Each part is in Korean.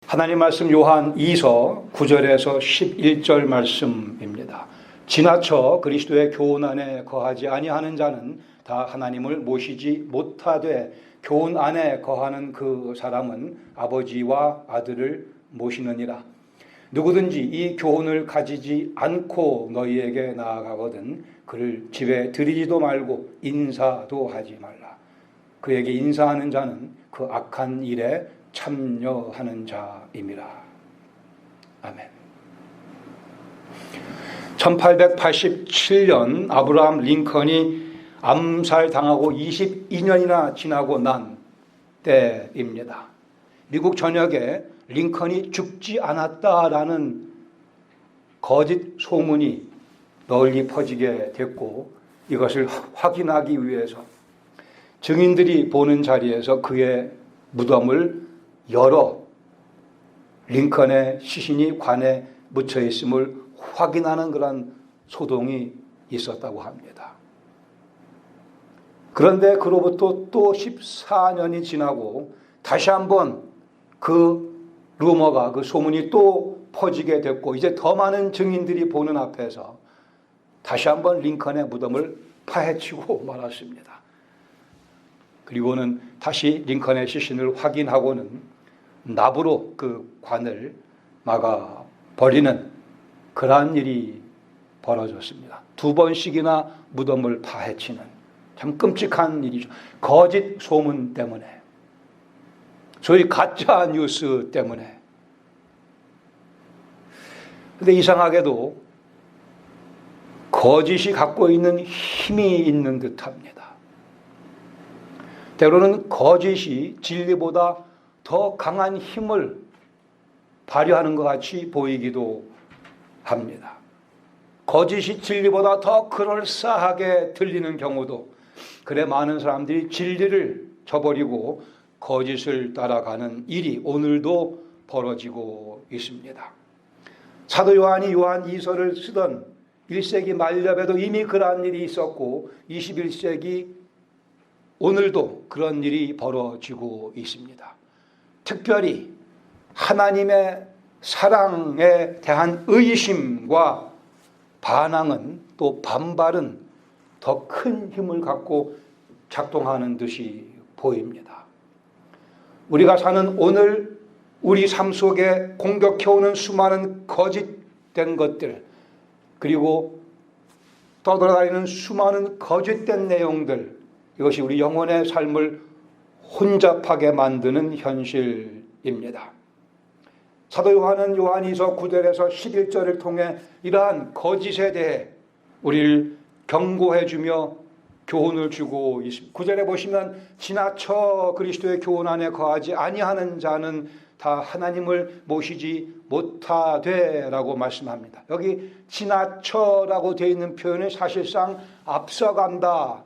하나님 말씀 요한 2서 9절에서 11절 말씀입니다. 지나쳐 그리스도의 교훈 안에 거하지 아니하는 자는 다 하나님을 모시지 못하되 교훈 안에 거하는 그 사람은 아버지와 아들을 모시느니라. 누구든지 이 교훈을 가지지 않고 너희에게 나아가거든 그를 집에 들이지도 말고 인사도 하지 말라. 그에게 인사하는 자는 그 악한 일에 참여하는 자임이라. 아멘. 1887년 아브라함 링컨이 암살당하고 22년이나 지나고 난 때입니다. 미국 전역에 링컨이 죽지 않았다라는 거짓 소문이 널리 퍼지게 됐고, 이것을 확인하기 위해서 증인들이 보는 자리에서 그의 무덤을 열어 링컨의 시신이 관에 묻혀 있음을 확인하는 그런 소동이 있었다고 합니다. 그런데 그로부터 또 14년이 지나고 다시 한번 그 루머가, 그 소문이 또 퍼지게 됐고, 이제 더 많은 증인들이 보는 앞에서 다시 한번 링컨의 무덤을 파헤치고 말았습니다. 그리고는 다시 링컨의 시신을 확인하고는 납으로 그 관을 막아버리는 그러한 일이 벌어졌습니다. 2번씩이나 무덤을 파헤치는 참 끔찍한 일이죠. 거짓 소문 때문에, 소위 가짜 뉴스 때문에. 그런데 이상하게도 거짓이 갖고 있는 힘이 있는 듯합니다. 때로는 거짓이 진리보다 더 강한 힘을 발휘하는 것 같이 보이기도 합니다. 거짓이 진리보다 더 그럴싸하게 들리는 경우도, 그래 많은 사람들이 진리를 저버리고 거짓을 따라가는 일이 오늘도 벌어지고 있습니다. 사도 요한이 요한 2서를 쓰던 1세기 말엽에도 이미 그러한 일이 있었고 21세기 오늘도 그런 일이 벌어지고 있습니다. 특별히 하나님의 사랑에 대한 의심과 반항은, 또 반발은 더 큰 힘을 갖고 작동하는 듯이 보입니다. 우리가 사는 오늘 우리 삶 속에 공격해오는 수많은 거짓된 것들, 그리고 떠돌아다니는 수많은 거짓된 내용들, 이것이 우리 영혼의 삶을 혼잡하게 만드는 현실입니다. 사도 요한은 요한이서 9절에서 11절을 통해 이러한 거짓에 대해 우리를 경고해주며 교훈을 주고 있습니다. 9절에 보시면 지나쳐 그리스도의 교훈 안에 거하지 아니하는 자는 다 하나님을 모시지 못하되라고 말씀합니다. 여기 지나쳐라고 되어 있는 표현은 사실상 앞서간다,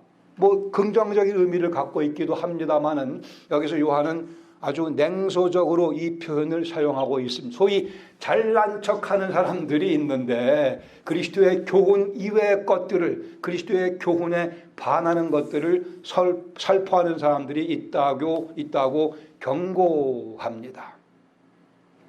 긍정적인 의미를 갖고 있기도 합니다만은, 여기서 요한은 아주 냉소적으로 이 표현을 사용하고 있습니다. 소위 잘난 척하는 사람들이 있는데 그리스도의 교훈 이외의 것들을, 그리스도의 교훈에 반하는 것들을 살포하는 사람들이 있다고 경고합니다.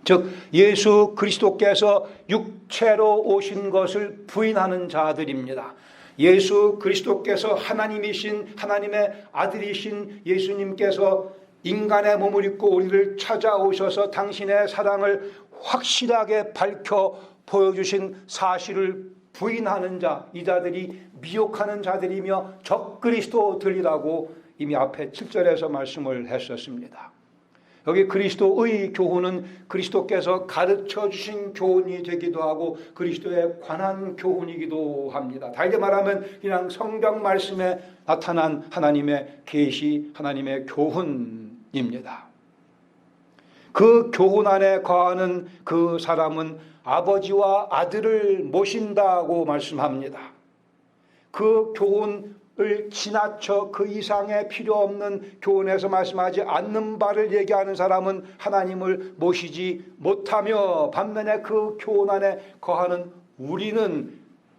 즉 예수 그리스도께서 육체로 오신 것을 부인하는 자들입니다. 예수 그리스도께서 하나님이신, 하나님의 아들이신 예수님께서 인간의 몸을 입고 우리를 찾아오셔서 당신의 사랑을 확실하게 밝혀 보여주신 사실을 부인하는 자, 이 자들이 미혹하는 자들이며 적그리스도들이라고 이미 앞에 7절에서 말씀을 했었습니다. 여기 그리스도의 교훈은 그리스도께서 가르쳐 주신 교훈이 되기도 하고 그리스도에 관한 교훈이기도 합니다. 달리 말하면 그냥 성경 말씀에 나타난 하나님의 계시, 하나님의 교훈입니다. 그 교훈 안에 거하는 그 사람은 아버지와 아들을 모신다고 말씀합니다. 그 교훈을 지나쳐 그 이상의 필요 없는 교훈에서 말씀하지 않는 바를 얘기하는 사람은 하나님을 모시지 못하며, 반면에 그 교훈 안에 거하는 우리는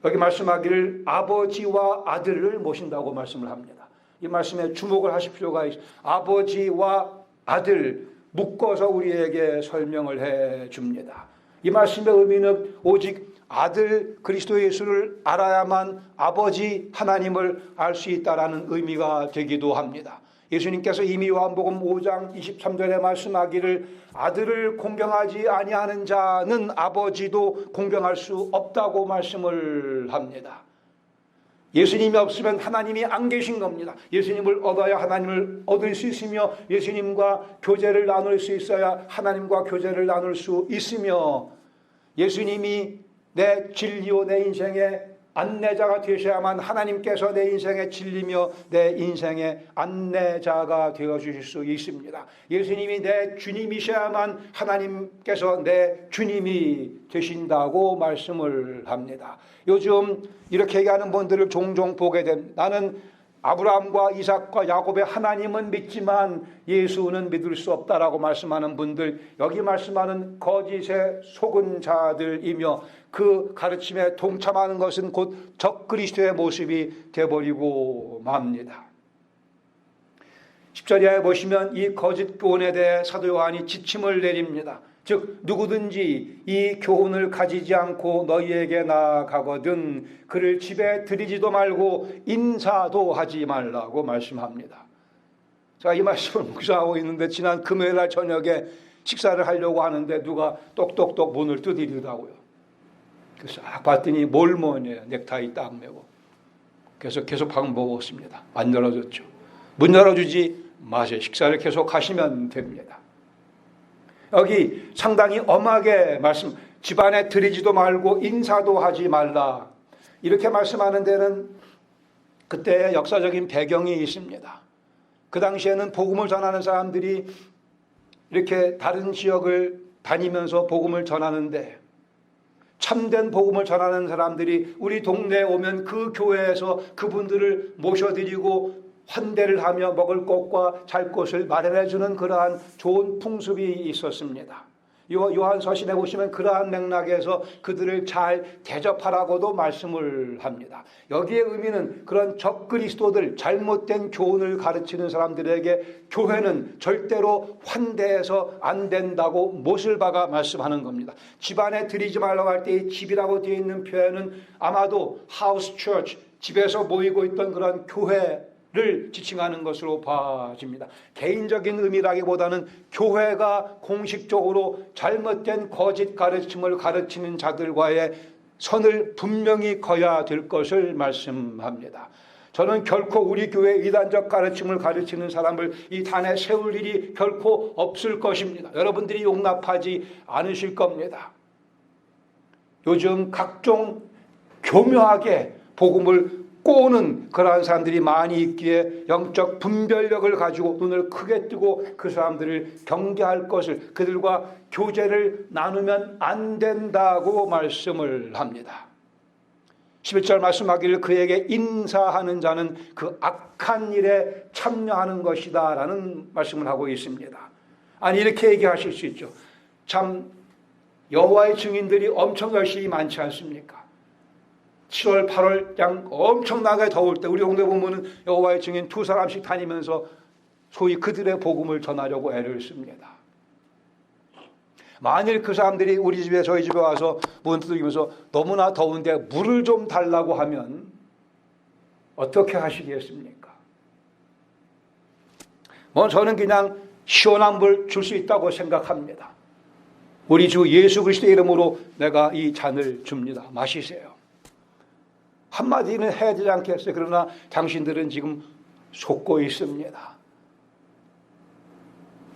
여기 말씀하기를 아버지와 아들을 모신다고 말씀을 합니다. 이 말씀에 주목을 하실 필요가 있습니다. 아버지와 아들, 묶어서 우리에게 설명을 해 줍니다. 이 말씀의 의미는 오직 아들 그리스도 예수를 알아야만 아버지 하나님을 알 수 있다라는 의미가 되기도 합니다. 예수님께서 이미 요한복음 5장 23절에 말씀하기를 아들을 공경하지 아니하는 자는 아버지도 공경할 수 없다고 말씀을 합니다. 예수님이 없으면 하나님이 안 계신 겁니다. 예수님을 얻어야 하나님을 얻을 수 있으며 예수님과 교제를 나눌 수 있어야 하나님과 교제를 나눌 수 있으며 예수님이 내 진리요 내 인생의 안내자가 되셔야만 하나님께서 내 인생의 진리며 내 인생의 안내자가 되어주실 수 있습니다. 예수님이 내 주님이셔야만 하나님께서 내 주님이 되신다고 말씀을 합니다. 요즘 이렇게 얘기하는 분들을 종종 보게 됩니다. 나는 아브라함과 이삭과 야곱의 하나님은 믿지만 예수는 믿을 수 없다라고 말씀하는 분들, 여기 말씀하는 거짓에 속은 자들이며 그 가르침에 동참하는 것은 곧 적그리스도의 모습이 되어버리고 맙니다. 10절 이하에 보시면 이 거짓 교훈에 대해 사도 요한이 지침을 내립니다. 즉 누구든지 이 교훈을 가지지 않고 너희에게 나아가거든 그를 집에 들이지도 말고 인사도 하지 말라고 말씀합니다. 제가 이 말씀을 묵상하고 있는데 지난 금요일날 저녁에 식사를 하려고 하는데 누가 똑똑똑 문을 두드리더라고요. 그래서 봤더니 몰몬이에요. 넥타이 딱 메고. 그래서 계속 방 보고 있습니다. 안 열어줬죠. 문 열어주지 마세요. 식사를 계속 하시면 됩니다. 여기 상당히 엄하게 말씀, 집안에 들이지도 말고 인사도 하지 말라. 이렇게 말씀하는 데는 그때의 역사적인 배경이 있습니다. 그 당시에는 복음을 전하는 사람들이 이렇게 다른 지역을 다니면서 복음을 전하는데 참된 복음을 전하는 사람들이 우리 동네에 오면 그 교회에서 그분들을 모셔드리고 환대를 하며 먹을 것과 잘 것을 마련해 주는 그러한 좋은 풍습이 있었습니다. 요한서신에 보시면 그러한 맥락에서 그들을 잘 대접하라고도 말씀을 합니다. 여기에 의미는 그런 적그리스도들, 잘못된 교훈을 가르치는 사람들에게 교회는 절대로 환대해서 안 된다고 못을 박아 말씀하는 겁니다. 집안에 들이지 말라고 할 때 이 집이라고 되어 있는 표현은 아마도 하우스 처치, 집에서 모이고 있던 그런 교회를 지칭하는 것으로 봐집니다. 개인적인 의미라기보다는 교회가 공식적으로 잘못된 거짓 가르침을 가르치는 자들과의 선을 분명히 그어야 될 것을 말씀합니다. 저는 결코 우리 교회의 이단적 가르침을 가르치는 사람을 이 단에 세울 일이 결코 없을 것입니다. 여러분들이 용납하지 않으실 겁니다. 요즘 각종 교묘하게 복음을 꼬는 그러한 사람들이 많이 있기에 영적 분별력을 가지고 눈을 크게 뜨고 그 사람들을 경계할 것을, 그들과 교제를 나누면 안 된다고 말씀을 합니다. 11절 말씀하기를 그에게 인사하는 자는 그 악한 일에 참여하는 것이다 라는 말씀을 하고 있습니다. 아니 이렇게 얘기하실 수 있죠. 참 여호와의 증인들이 엄청 열심히 많지 않습니까? 7월, 8월 그냥 엄청나게 더울 때 우리 동네 보면은 여호와의 증인 2사람씩 다니면서 소위 그들의 복음을 전하려고 애를 씁니다. 만일 그 사람들이 우리 집에 저희 집에 와서 문 두드리면서 너무나 더운데 물을 좀 달라고 하면 어떻게 하시겠습니까? 저는 그냥 시원한 물 줄 수 있다고 생각합니다. 우리 주 예수 그리스도의 이름으로 내가 이 잔을 줍니다. 마시세요. 한마디는 해야 되지 않겠어요? 그러나 당신들은 지금 속고 있습니다.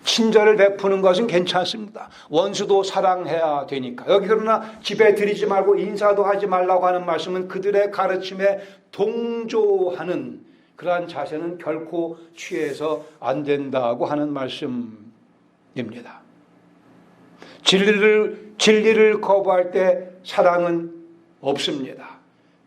친절을 베푸는 것은 괜찮습니다. 원수도 사랑해야 되니까. 여기 그러나 집에 들이지 말고 인사도 하지 말라고 하는 말씀은 그들의 가르침에 동조하는 그러한 자세는 결코 취해서 안 된다고 하는 말씀입니다. 진리를 거부할 때 사랑은 없습니다.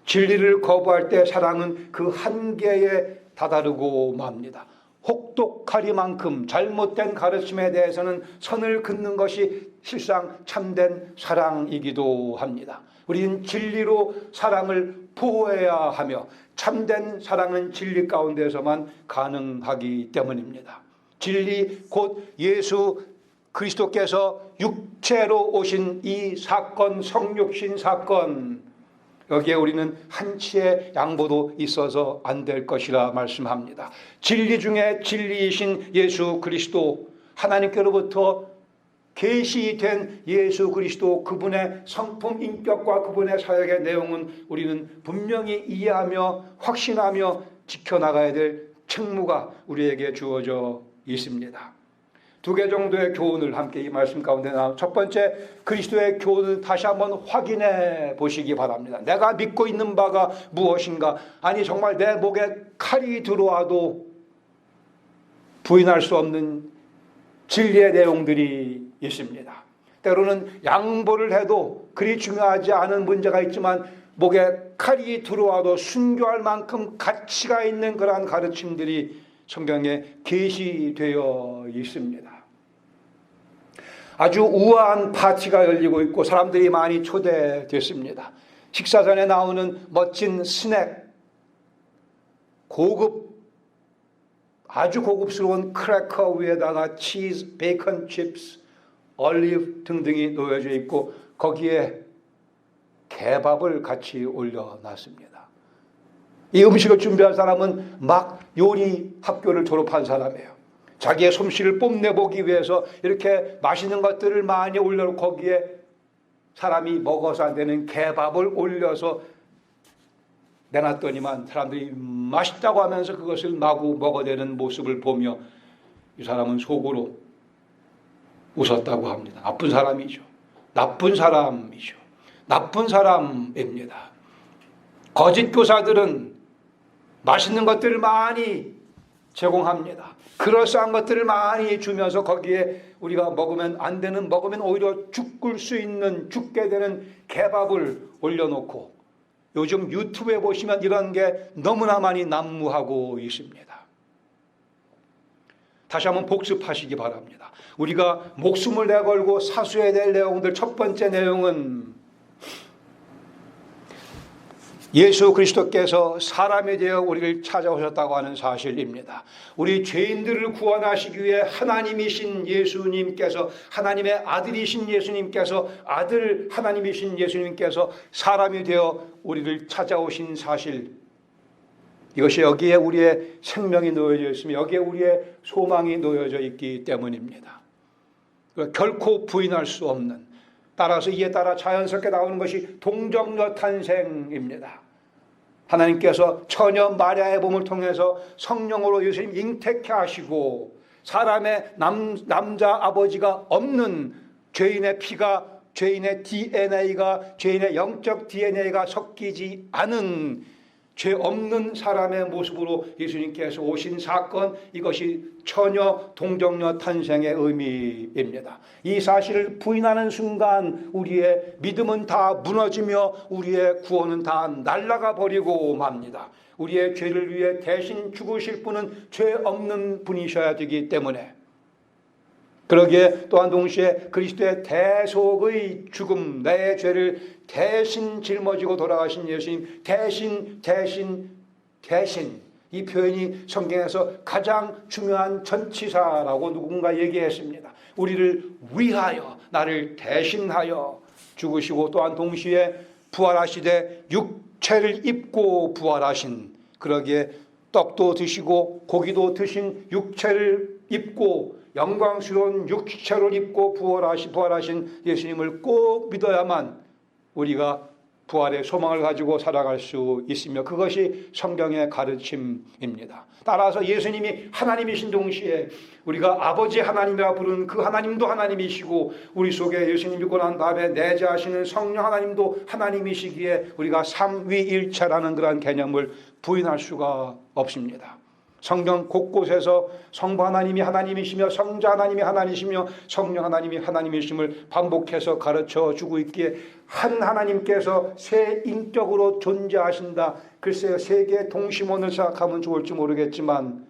진리를 거부할 때 사랑은 그 한계에 다다르고 맙니다. 혹독하리만큼 잘못된 가르침에 대해서는 선을 긋는 것이 실상 참된 사랑이기도 합니다. 우리는 진리로 사랑을 보호해야 하며 참된 사랑은 진리 가운데서만 가능하기 때문입니다. 진리 곧 예수 그리스도께서 육체로 오신 이 사건, 성육신 사건, 여기에 우리는 한치의 양보도 있어서 안 될 것이라 말씀합니다. 진리 중에 진리이신 예수 그리스도, 하나님께로부터 계시된 예수 그리스도, 그분의 성품 인격과 그분의 사역의 내용은 우리는 분명히 이해하며 확신하며 지켜나가야 될 책무가 우리에게 주어져 있습니다. 두 개 정도의 교훈을 함께 이 말씀 가운데 나온 첫 번째 그리스도의 교훈을 다시 한번 확인해 보시기 바랍니다. 내가 믿고 있는 바가 무엇인가? 아니 정말 내 목에 칼이 들어와도 부인할 수 없는 진리의 내용들이 있습니다. 때로는 양보를 해도 그리 중요하지 않은 문제가 있지만 목에 칼이 들어와도 순교할 만큼 가치가 있는 그러한 가르침들이 성경에 계시되어 있습니다. 아주 우아한 파티가 열리고 있고 사람들이 많이 초대됐습니다. 식사 전에 나오는 멋진 스낵, 아주 고급스러운 크래커 위에다가 치즈, 베이컨 칩스, 올리브 등등이 놓여져 있고 거기에 개밥을 같이 올려놨습니다. 이 음식을 준비한 사람은 막 요리 학교를 졸업한 사람이에요. 자기의 솜씨를 뽐내보기 위해서 이렇게 맛있는 것들을 많이 올려놓고 거기에 사람이 먹어서 안 되는 개밥을 올려서 내놨더니만 사람들이 맛있다고 하면서 그것을 마구 먹어대는 모습을 보며 이 사람은 속으로 웃었다고 합니다. 나쁜 사람이죠. 나쁜 사람이죠. 나쁜 사람입니다. 거짓 교사들은 맛있는 것들을 많이 제공합니다. 그럴싸한 것들을 많이 주면서 거기에 우리가 먹으면 안 되는, 먹으면 오히려 죽을 수 있는, 죽게 되는 개밥을 올려놓고 요즘 유튜브에 보시면 이런 게 너무나 많이 난무하고 있습니다. 다시 한번 복습하시기 바랍니다. 우리가 목숨을 내걸고 사수해야 될 내용들, 첫 번째 내용은 예수 그리스도께서 사람이 되어 우리를 찾아오셨다고 하는 사실입니다. 우리 죄인들을 구원하시기 위해 하나님이신 예수님께서, 하나님의 아들이신 예수님께서, 아들 하나님이신 예수님께서 사람이 되어 우리를 찾아오신 사실, 이것이 여기에 우리의 생명이 놓여져 있으며 여기에 우리의 소망이 놓여져 있기 때문입니다. 결코 부인할 수 없는, 따라서 이에 따라 자연스럽게 나오는 것이 동정녀 탄생입니다. 하나님께서 처녀 마리아의 몸을 통해서 성령으로 예수님 잉태케 하시고 사람의 남자 아버지가 없는 죄인의 피가, 죄인의 DNA가, 죄인의 영적 DNA가 섞이지 않은 죄 없는 사람의 모습으로 예수님께서 오신 사건, 이것이 처녀 동정녀 탄생의 의미입니다. 이 사실을 부인하는 순간 우리의 믿음은 다 무너지며 우리의 구원은 다 날아가 버리고 맙니다. 우리의 죄를 위해 대신 죽으실 분은 죄 없는 분이셔야 되기 때문에, 그러기에 또한 동시에 그리스도의 대속의 죽음, 내 죄를 대신 짊어지고 돌아가신 예수님, 대신 이 표현이 성경에서 가장 중요한 전치사라고 누군가 얘기했습니다. 우리를 위하여, 나를 대신하여 죽으시고 또한 동시에 부활하시되 육체를 입고 부활하신, 그러기에 떡도 드시고 고기도 드신 육체를 입고 영광스러운 육체로 입고 부활하신 예수님을 꼭 믿어야만 우리가 부활의 소망을 가지고 살아갈 수 있으며, 그것이 성경의 가르침입니다. 따라서 예수님이 하나님이신 동시에 우리가 아버지 하나님이라 부르는 그 하나님도 하나님이시고, 우리 속에 예수님 믿고 난 다음에 내재하시는 성령 하나님도 하나님이시기에 우리가 삼위일체라는 그런 개념을 부인할 수가 없습니다. 성경 곳곳에서 성부 하나님이 하나님이시며 성자 하나님이 하나님이시며 성령 하나님이 하나님이심을 반복해서 가르쳐 주고 있기에 한 하나님께서 세 인격으로 존재하신다. 글쎄요, 세 개의 동심원을 생각하면 좋을지 모르겠지만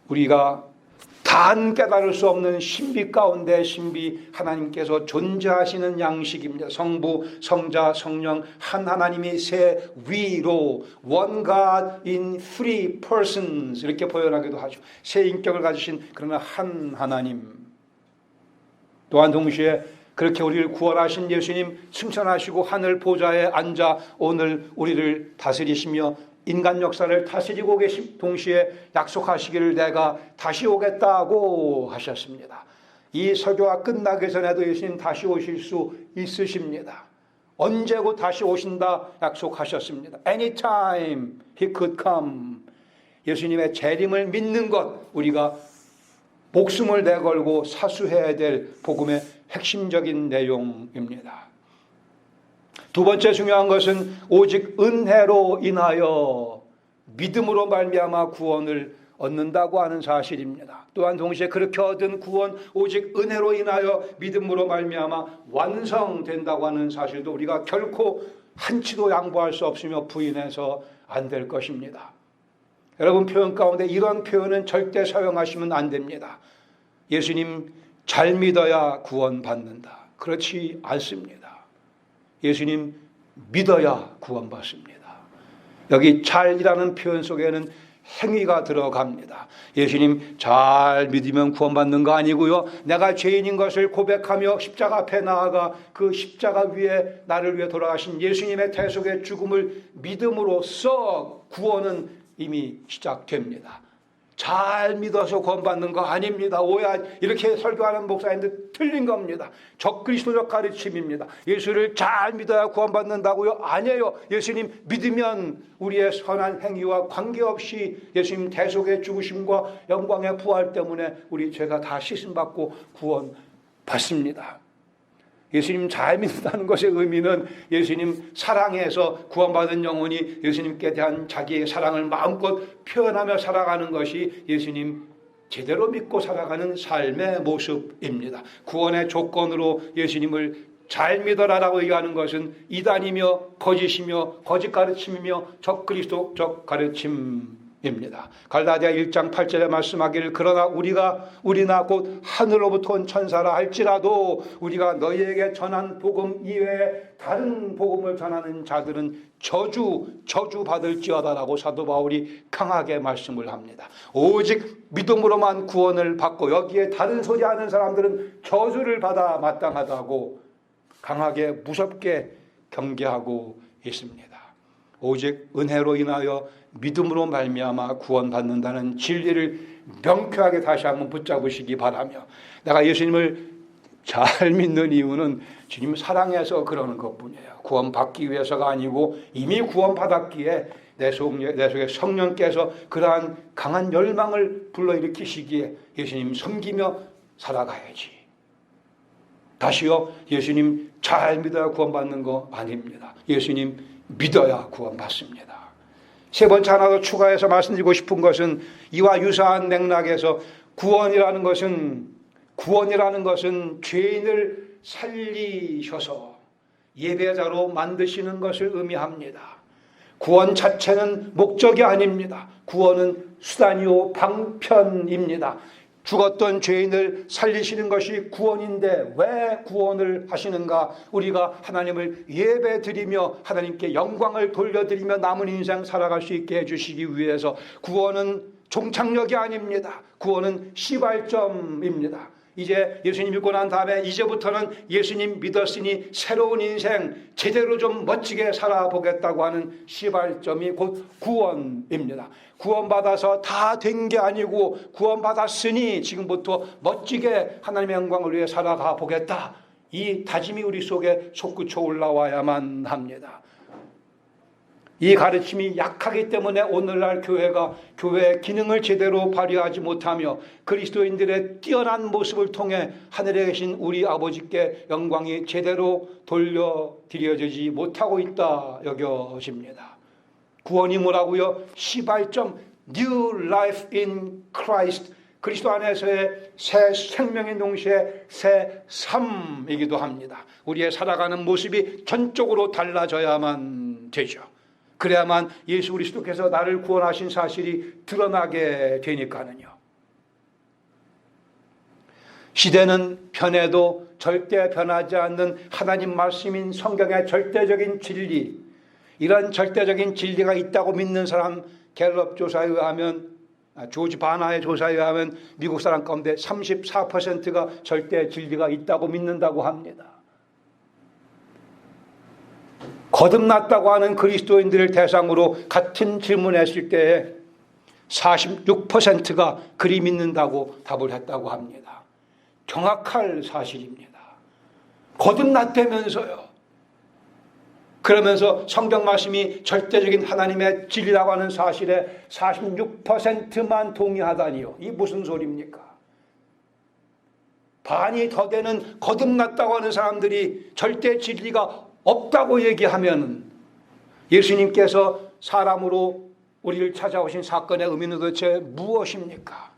우리가 단 깨달을 수 없는 신비 가운데 신비, 하나님께서 존재하시는 양식입니다. 성부, 성자, 성령 한 하나님이 세 위로 One God in three persons 이렇게 표현하기도 하죠. 세 인격을 가지신 그러나 한 하나님. 또한 동시에 그렇게 우리를 구원하신 예수님 승천하시고 하늘 보좌에 앉아 오늘 우리를 다스리시며 인간 역사를 다스리고 계신 동시에 약속하시기를 내가 다시 오겠다고 하셨습니다. 이 설교가 끝나기 전에도 예수님 다시 오실 수 있으십니다. 언제고 다시 오신다 약속하셨습니다. Anytime He could come. 예수님의 재림을 믿는 것, 우리가 목숨을 내걸고 사수해야 될 복음의 핵심적인 내용입니다. 두 번째 중요한 것은 오직 은혜로 인하여 믿음으로 말미암아 구원을 얻는다고 하는 사실입니다. 또한 동시에 그렇게 얻은 구원 오직 은혜로 인하여 믿음으로 말미암아 완성된다고 하는 사실도 우리가 결코 한치도 양보할 수 없으며 부인해서 안 될 것입니다. 여러분, 표현 가운데 이런 표현은 절대 사용하시면 안 됩니다. 예수님 잘 믿어야 구원받는다. 그렇지 않습니다. 예수님 믿어야 구원받습니다. 여기 잘이라는 표현 속에는 행위가 들어갑니다. 예수님 잘 믿으면 구원받는 거 아니고요. 내가 죄인인 것을 고백하며 십자가 앞에 나아가 그 십자가 위에 나를 위해 돌아가신 예수님의 대속의 죽음을 믿음으로써 구원은 이미 시작됩니다. 잘 믿어서 구원받는 거 아닙니다. 이렇게 설교하는 목사님들 틀린 겁니다. 적그리스도적 가르침입니다. 예수를 잘 믿어야 구원받는다고요? 아니에요. 예수님 믿으면 우리의 선한 행위와 관계없이 예수님 대속의 죽으심과 영광의 부활 때문에 우리 죄가 다 씻음받고 구원받습니다. 예수님 잘 믿는다는 것의 의미는 예수님 사랑해서 구원받은 영혼이 예수님께 대한 자기의 사랑을 마음껏 표현하며 살아가는 것이 예수님 제대로 믿고 살아가는 삶의 모습입니다. 구원의 조건으로 예수님을 잘 믿어라라고 얘기하는 것은 이단이며 거짓이며 거짓 가르침이며 적그리스도적 가르침입니다. 갈라디아 1장 8절에 말씀하기를 그러나 우리나 곧 하늘로부터 온 천사라 할지라도 우리가 너희에게 전한 복음 이외에 다른 복음을 전하는 자들은 저주받을지어다라고 사도 바울이 강하게 말씀을 합니다. 오직 믿음으로만 구원을 받고 여기에 다른 소리 하는 사람들은 저주를 받아 마땅하다고 강하게 무섭게 경계하고 있습니다. 오직 은혜로 인하여 믿음으로 말미암아 구원받는다는 진리를 명쾌하게 다시 한번 붙잡으시기 바라며, 내가 예수님을 잘 믿는 이유는 주님 사랑해서 그러는 것뿐이에요. 구원받기 위해서가 아니고 이미 구원받았기에 내 속에 성령께서 그러한 강한 열망을 불러일으키시기에 예수님 섬기며 살아가야지. 다시요, 예수님 잘 믿어야 구원받는 거 아닙니다. 예수님 믿어야 구원받습니다. 세 번째 하나 더 추가해서 말씀드리고 싶은 것은 이와 유사한 맥락에서 구원이라는 것은 죄인을 살리셔서 예배자로 만드시는 것을 의미합니다. 구원 자체는 목적이 아닙니다. 구원은 수단이요 방편입니다. 죽었던 죄인을 살리시는 것이 구원인데 왜 구원을 하시는가? 우리가 하나님을 예배드리며 하나님께 영광을 돌려드리며 남은 인생 살아갈 수 있게 해주시기 위해서. 구원은 종착역이 아닙니다. 구원은 시발점입니다. 이제 예수님 믿고 난 다음에 이제부터는 예수님 믿었으니 새로운 인생 제대로 좀 멋지게 살아보겠다고 하는 시발점이 곧 구원입니다. 구원받아서 다 된 게 아니고 구원받았으니 지금부터 멋지게 하나님의 영광을 위해 살아가 보겠다. 이 다짐이 우리 속에 솟구쳐 올라와야만 합니다. 이 가르침이 약하기 때문에 오늘날 교회의 기능을 제대로 발휘하지 못하며 그리스도인들의 뛰어난 모습을 통해 하늘에 계신 우리 아버지께 영광이 제대로 돌려드려지지 못하고 있다 여겨집니다. 구원이 뭐라고요? 시발점, New Life in Christ. 그리스도 안에서의 새 생명의 동시에 새 삶이기도 합니다. 우리의 살아가는 모습이 전적으로 달라져야만 되죠. 그래야만 예수 그리스도께서 나를 구원하신 사실이 드러나게 되니까는요. 시대는 변해도 절대 변하지 않는 하나님 말씀인 성경의 절대적인 진리, 이런 절대적인 진리가 있다고 믿는 사람, 갤럽 조사에 의하면, 조지 바나의 조사에 의하면 미국 사람 가운데 34%가 절대 진리가 있다고 믿는다고 합니다. 거듭났다고 하는 그리스도인들을 대상으로 같은 질문했을 때에 46%가 그리 믿는다고 답을 했다고 합니다. 정확할 사실입니다. 거듭났다면서요. 그러면서 성경 말씀이 절대적인 하나님의 진리라고 하는 사실에 46%만 동의하다니요. 이 무슨 소리입니까? 반이 더 되는 거듭났다고 하는 사람들이 절대 진리가 없다고 얘기하면 예수님께서 사람으로 우리를 찾아오신 사건의 의미는 도대체 무엇입니까?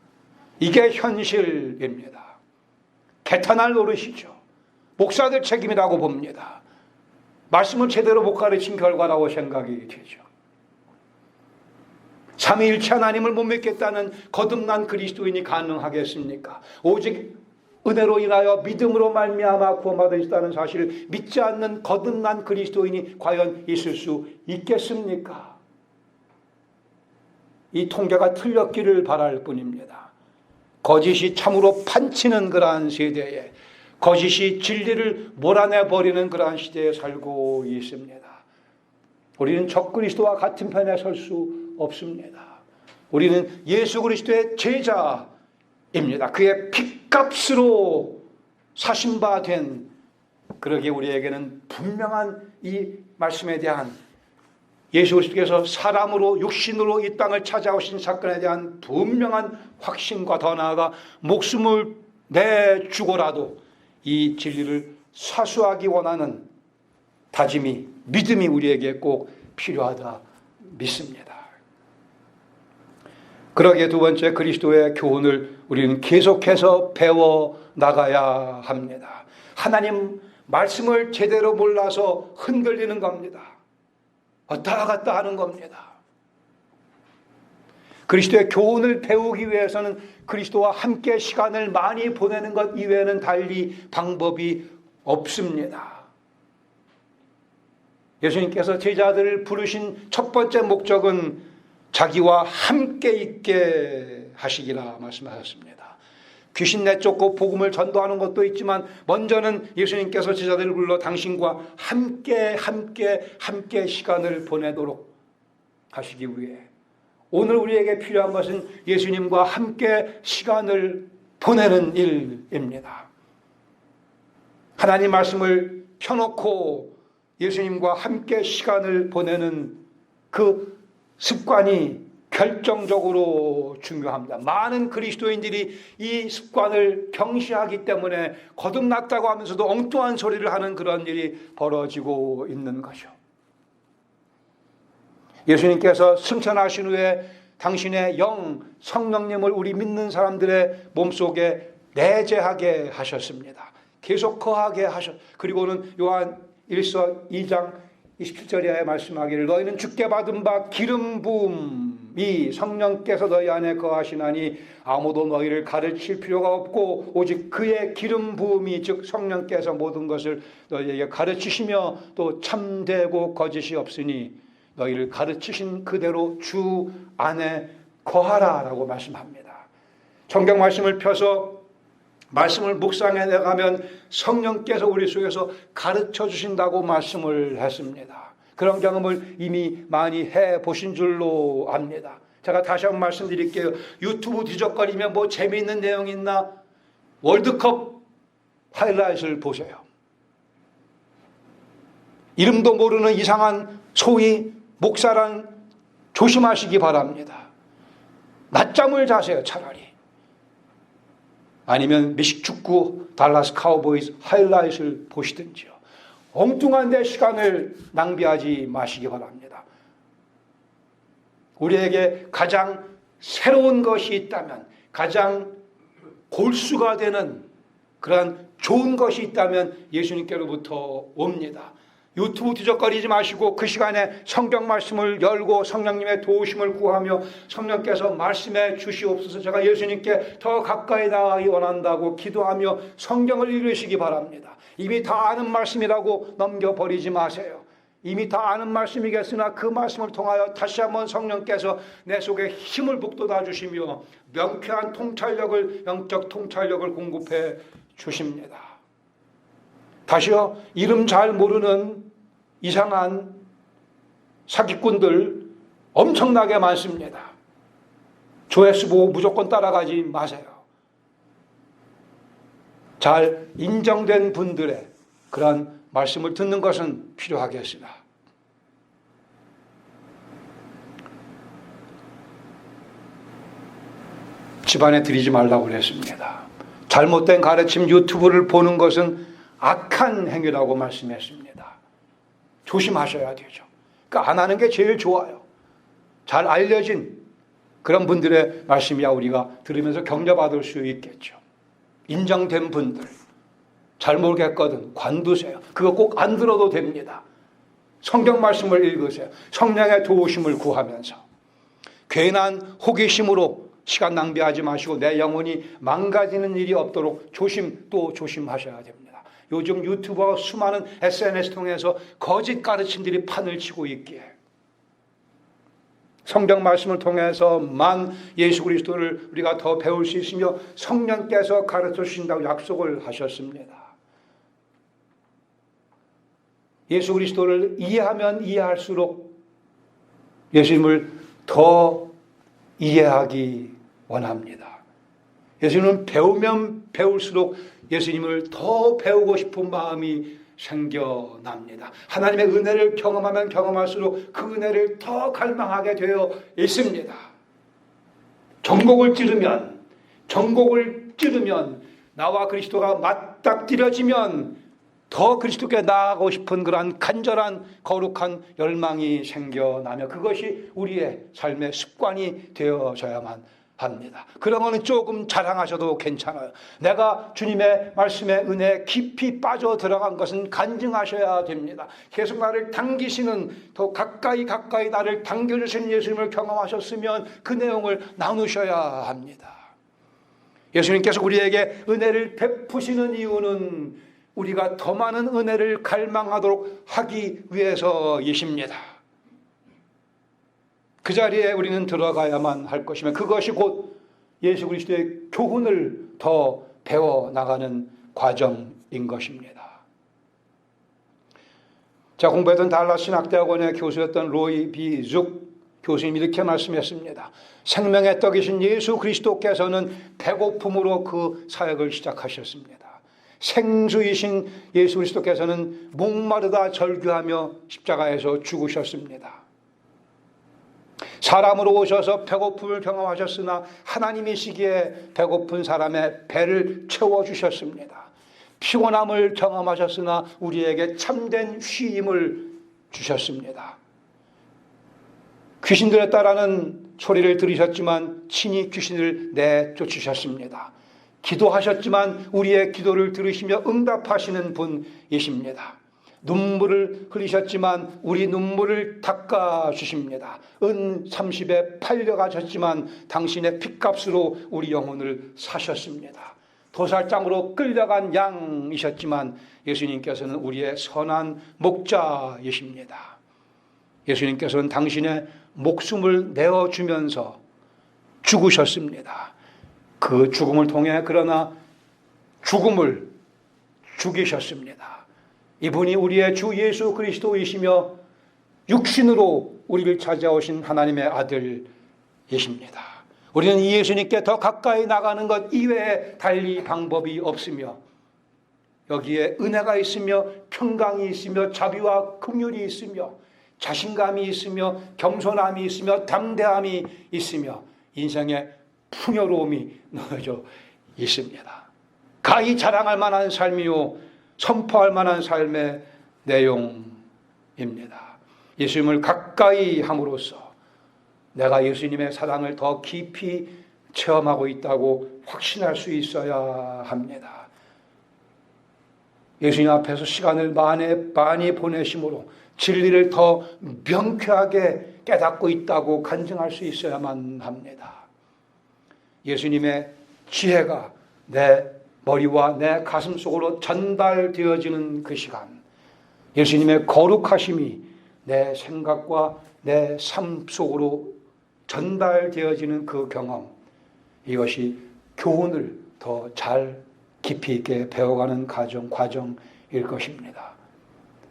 이게 현실입니다. 개탄할 노릇이죠. 목사들 책임이라고 봅니다. 말씀을 제대로 못 가르친 결과라고 생각이 되죠. 삼위일체 하나님을 못 믿겠다는 거듭난 그리스도인이 가능하겠습니까? 오직 은혜로 인하여 믿음으로 말미암아 구원받을 수 있다는 사실을 믿지 않는 거듭난 그리스도인이 과연 있을 수 있겠습니까? 이 통계가 틀렸기를 바랄 뿐입니다. 거짓이 참으로 판치는 그러한 세대에, 거짓이 진리를 몰아내버리는 그러한 시대에 살고 있습니다. 우리는 적그리스도와 같은 편에 설 수 없습니다. 우리는 예수 그리스도의 제자입니다. 그의 핏값으로 사신 바 된, 그러기에 우리에게는 분명한 이 말씀에 대한, 예수 그리스도께서 사람으로 육신으로 이 땅을 찾아오신 사건에 대한 분명한 확신과 더 나아가 목숨을 내주고라도 이 진리를 사수하기 원하는 다짐이, 믿음이 우리에게 꼭 필요하다 믿습니다. 그러기에 두 번째, 그리스도의 교훈을 우리는 계속해서 배워 나가야 합니다. 하나님 말씀을 제대로 몰라서 흔들리는 겁니다. 왔다 갔다 하는 겁니다. 그리스도의 교훈을 배우기 위해서는 그리스도와 함께 시간을 많이 보내는 것 이외에는 달리 방법이 없습니다. 예수님께서 제자들을 부르신 첫 번째 목적은 자기와 함께 있게 하시기라 말씀하셨습니다. 귀신 내쫓고 복음을 전도하는 것도 있지만 먼저는 예수님께서 제자들을 불러 당신과 함께 시간을 보내도록 하시기 위해, 오늘 우리에게 필요한 것은 예수님과 함께 시간을 보내는 일입니다. 하나님 말씀을 펴놓고 예수님과 함께 시간을 보내는 그 습관이 결정적으로 중요합니다. 많은 그리스도인들이 이 습관을 경시하기 때문에 거듭났다고 하면서도 엉뚱한 소리를 하는 그런 일이 벌어지고 있는 것이죠. 예수님께서 승천하신 후에 당신의 영, 성령님을 우리 믿는 사람들의 몸속에 내재하게 하셨습니다. 계속 거하게 그리고는 요한 1서 2장 27절에 말씀하기를, 너희는 주께 받은 바 기름 부음이 성령께서 너희 안에 거하시나니 아무도 너희를 가르칠 필요가 없고 오직 그의 기름 부음이, 즉 성령께서 모든 것을 너희에게 가르치시며 또 참되고 거짓이 없으니 너희를 가르치신 그대로 주 안에 거하라 라고 말씀합니다. 성경 말씀을 펴서 말씀을 묵상해 나가면 성령께서 우리 속에서 가르쳐 주신다고 말씀을 했습니다. 그런 경험을 이미 많이 해보신 줄로 압니다. 제가 다시 한번 말씀드릴게요. 유튜브 뒤적거리면 뭐 재미있는 내용 있나? 월드컵 하이라이트를 보세요. 이름도 모르는 이상한 소위 목사란 조심하시기 바랍니다. 낮잠을 자세요, 차라리. 아니면 미식축구 달라스 카우보이즈 하이라이트를 보시든지요. 엉뚱한 데 시간을 낭비하지 마시기 바랍니다. 우리에게 가장 새로운 것이 있다면, 가장 골수가 되는 그러한 좋은 것이 있다면 예수님께로부터 옵니다. 유튜브 뒤적거리지 마시고 그 시간에 성경 말씀을 열고 성령님의 도우심을 구하며 성령께서 말씀해 주시옵소서, 제가 예수님께 더 가까이 나가기 원한다고 기도하며 성경을 읽으시기 바랍니다. 이미 다 아는 말씀이라고 넘겨버리지 마세요. 이미 다 아는 말씀이겠으나 그 말씀을 통하여 다시 한번 성령께서 내 속에 힘을 북돋아 주시며 명쾌한 통찰력을, 영적 통찰력을 공급해 주십니다. 다시요, 이름 잘 모르는 이상한 사기꾼들 엄청나게 많습니다. 조회수 보고 무조건 따라가지 마세요. 잘 인정된 분들의 그런 말씀을 듣는 것은 필요하겠으나 집안에 들이지 말라고 그랬습니다. 잘못된 가르침 유튜브를 보는 것은 악한 행위라고 말씀했습니다. 조심하셔야 되죠. 그러니까 안 하는 게 제일 좋아요. 잘 알려진 그런 분들의 말씀이야 우리가 들으면서 격려받을 수 있겠죠. 인정된 분들, 잘 모르겠거든 관두세요. 그거 꼭 안 들어도 됩니다. 성경 말씀을 읽으세요. 성령의 도우심을 구하면서 괜한 호기심으로 시간 낭비하지 마시고 내 영혼이 망가지는 일이 없도록 조심하셔야 됩니다. 요즘 유튜버와 수많은 SNS 통해서 거짓 가르침들이 판을 치고 있기에 성경 말씀을 통해서만 예수 그리스도를 우리가 더 배울 수 있으며 성령께서 가르쳐 주신다고 약속을 하셨습니다. 예수 그리스도를 이해하면 이해할수록 예수님을 더 이해하기 원합니다. 예수님은 배우면 배울수록 예수님을 더 배우고 싶은 마음이 생겨납니다. 하나님의 은혜를 경험하면 경험할수록 그 은혜를 더 갈망하게 되어 있습니다. 전곡을 찌르면 나와 그리스도가 맞닥뜨려지면 더 그리스도께 나아가고 싶은 그러한 간절한 거룩한 열망이 생겨나며 그것이 우리의 삶의 습관이 되어져야만 합니다. 그런 거는 조금 자랑하셔도 괜찮아요. 내가 주님의 말씀에 은혜에 깊이 빠져 들어간 것은 간증하셔야 됩니다. 계속 나를 당기시는, 더 가까이 나를 당겨주시는 예수님을 경험하셨으면 그 내용을 나누셔야 합니다. 예수님께서 우리에게 은혜를 베푸시는 이유는 우리가 더 많은 은혜를 갈망하도록 하기 위해서이십니다. 그 자리에 우리는 들어가야만 할 것이며 그것이 곧 예수 그리스도의 교훈을 더 배워나가는 과정인 것입니다. 제가 공부했던 달라스 신학대학원의 교수였던 로이 비 죽 교수님이 이렇게 말씀했습니다. 생명의 떡이신 예수 그리스도께서는 배고픔으로 그 사역을 시작하셨습니다. 생수이신 예수 그리스도께서는 목마르다 절규하며 십자가에서 죽으셨습니다. 사람으로 오셔서 배고픔을 경험하셨으나 하나님이시기에 배고픈 사람의 배를 채워주셨습니다. 피곤함을 경험하셨으나 우리에게 참된 쉼을 주셨습니다. 귀신들에 따르는 소리를 들으셨지만 친히 귀신을 내쫓으셨습니다. 기도하셨지만 우리의 기도를 들으시며 응답하시는 분이십니다. 눈물을 흘리셨지만 우리 눈물을 닦아주십니다. 은 30에 팔려가셨지만 당신의 핏값으로 우리 영혼을 사셨습니다. 도살장으로 끌려간 양이셨지만 예수님께서는 우리의 선한 목자이십니다. 예수님께서는 당신의 목숨을 내어주면서 죽으셨습니다. 그 죽음을 통해 그러나 죽음을 죽이셨습니다. 이분이 우리의 주 예수 그리스도이시며 육신으로 우리를 찾아오신 하나님의 아들이십니다. 우리는 이 예수님께 더 가까이 나가는 것 이외에 달리 방법이 없으며 여기에 은혜가 있으며 평강이 있으며 자비와 긍휼이 있으며 자신감이 있으며 겸손함이 있으며 담대함이 있으며 인생의 풍요로움이 넣어져 있습니다. 가히 자랑할 만한 삶이요 선포할 만한 삶의 내용입니다. 예수님을 가까이 함으로써 내가 예수님의 사랑을 더 깊이 체험하고 있다고 확신할 수 있어야 합니다. 예수님 앞에서 시간을 많이 보내심으로 진리를 더 명쾌하게 깨닫고 있다고 간증할 수 있어야만 합니다. 예수님의 지혜가 내 머리와 내 가슴 속으로 전달되어지는 그 시간, 예수님의 거룩하심이 내 생각과 내 삶 속으로 전달되어지는 그 경험, 이것이 교훈을 더 잘 깊이 있게 배워가는 과정일 것입니다.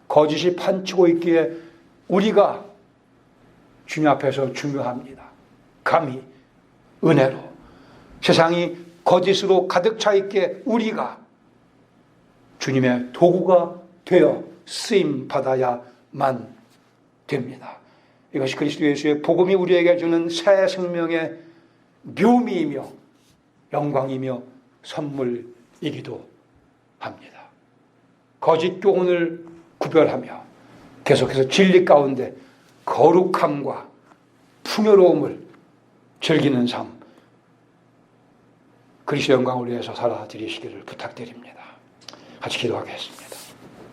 거짓이 판치고 있기에 우리가 주님 앞에서 중요합니다. 감히 은혜로, 세상이 거짓으로 가득 차 있기에 우리가 주님의 도구가 되어 쓰임 받아야만 됩니다. 이것이 그리스도 예수의 복음이 우리에게 주는 새 생명의 묘미이며 영광이며 선물이기도 합니다. 거짓 교훈을 구별하며 계속해서 진리 가운데 거룩함과 풍요로움을 즐기는 삶, 그리스도 영광을 위해서 살아드리시기를 부탁드립니다. 같이 기도하겠습니다.